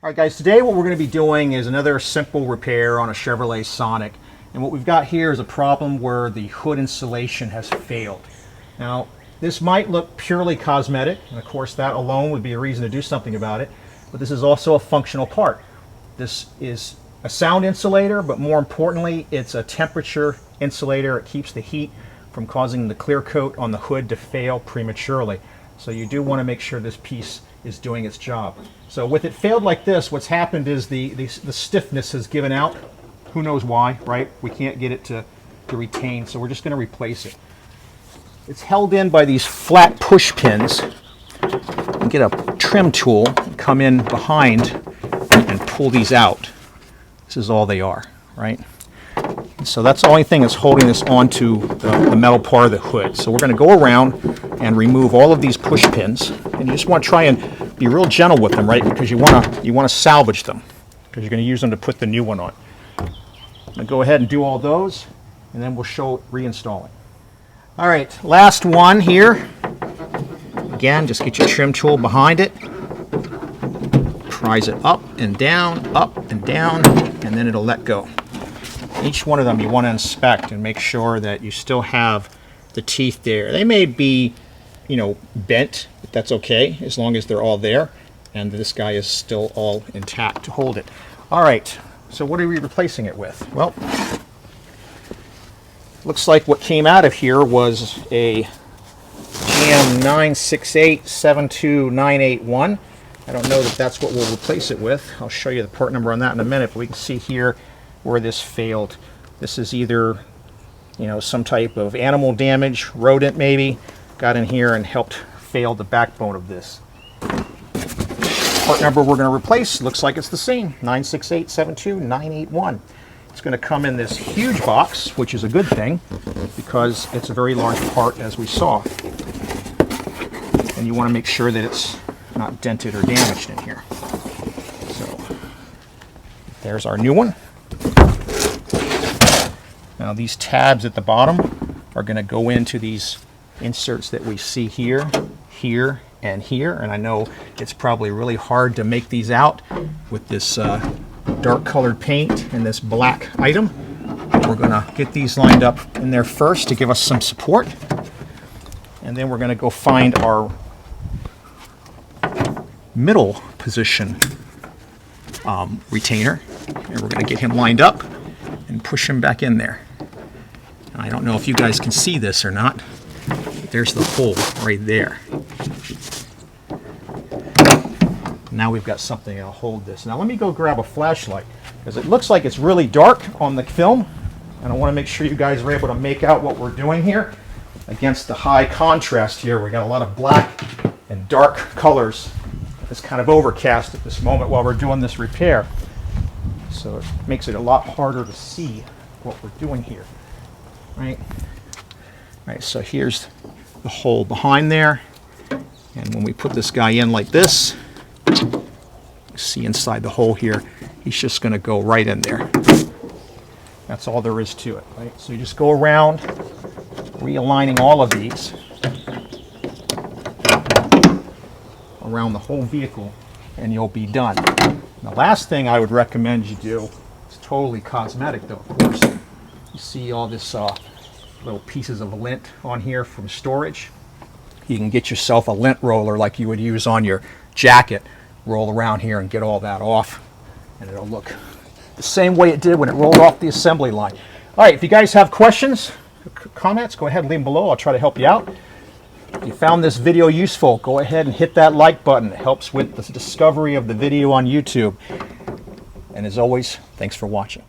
All right, guys, today what we're going to be doing is another simple repair on a Chevrolet Sonic. And what we've got here is a problem where the hood insulation has failed. Now, this might look purely cosmetic, and of course that alone would be a reason to do something about it, but this is also a functional part. This is a sound insulator, but more importantly, it's a temperature insulator. It keeps the heat from causing the clear coat on the hood to fail prematurely. So you do want to make sure this piece is doing its job. So with it failed like this, what's happened is the stiffness has given out. Who knows why, right? We can't get it to retain, so we're just going to replace it. It's held in by these flat push pins. You get a trim tool, come in behind and pull these out. This is all they are, right? And so that's the only thing that's holding this onto the metal part of the hood. So we're going to go around and remove all of these push pins, and you just want to try and be real gentle with them, right? Because you want to salvage them, because you're going to use them to put the new one on. I'm going to go ahead and do all those, and then we'll show reinstalling. All right, last one here. Again, just get your trim tool behind it, prise it up and down, and then it'll let go. Each one of them you want to inspect and make sure that you still have the teeth there. They may be, bent, but that's okay as long as they're all there and this guy is still all intact to hold it. All right, so what are we replacing it with? Well, looks like what came out of here was a GM 968-72981. I don't know that that's what we'll replace it with. I'll show you the part number on that in a minute, but we can see here where this failed. This is either, some type of animal damage, rodent maybe, got in here and helped fail the backbone of this. Part number we're going to replace looks like it's the same, 968-72981. It's going to come in this huge box, which is a good thing because it's a very large part, as we saw. And you want to make sure that it's not dented or damaged in here. So there's our new one. Now these tabs at the bottom are going to go into these inserts that we see here, here, and here. And I know it's probably really hard to make these out with this dark colored paint and this black item. We're going to get these lined up in there first to give us some support. And then we're going to go find our middle position retainer. And we're going to get him lined up and push him back in there. I don't know if you guys can see this or not, but there's the hole right there. Now we've got something that'll hold this. Now let me go grab a flashlight, because it looks like it's really dark on the film, and I want to make sure you guys are able to make out what we're doing here against the high contrast here. We got a lot of black and dark colors. It's kind of overcast at this moment while we're doing this repair, so it makes it a lot harder to see what we're doing here. Right? All right, so here's the hole behind there, and when we put this guy in like this, you see inside the hole here, he's just going to go right in there. That's all there is to it, right? So you just go around realigning all of these around the whole vehicle, and you'll be done. The last thing I would recommend you do, it's totally cosmetic though, of course. You see all this little pieces of lint on here from storage. You can get yourself a lint roller like you would use on your jacket, roll around here and get all that off, and it'll look the same way it did when it rolled off the assembly line. All right, if you guys have questions, comments, go ahead and leave them below. I'll try to help you out. If you found this video useful, go ahead and hit that like button. It helps with the discovery of the video on YouTube. And as always, thanks for watching.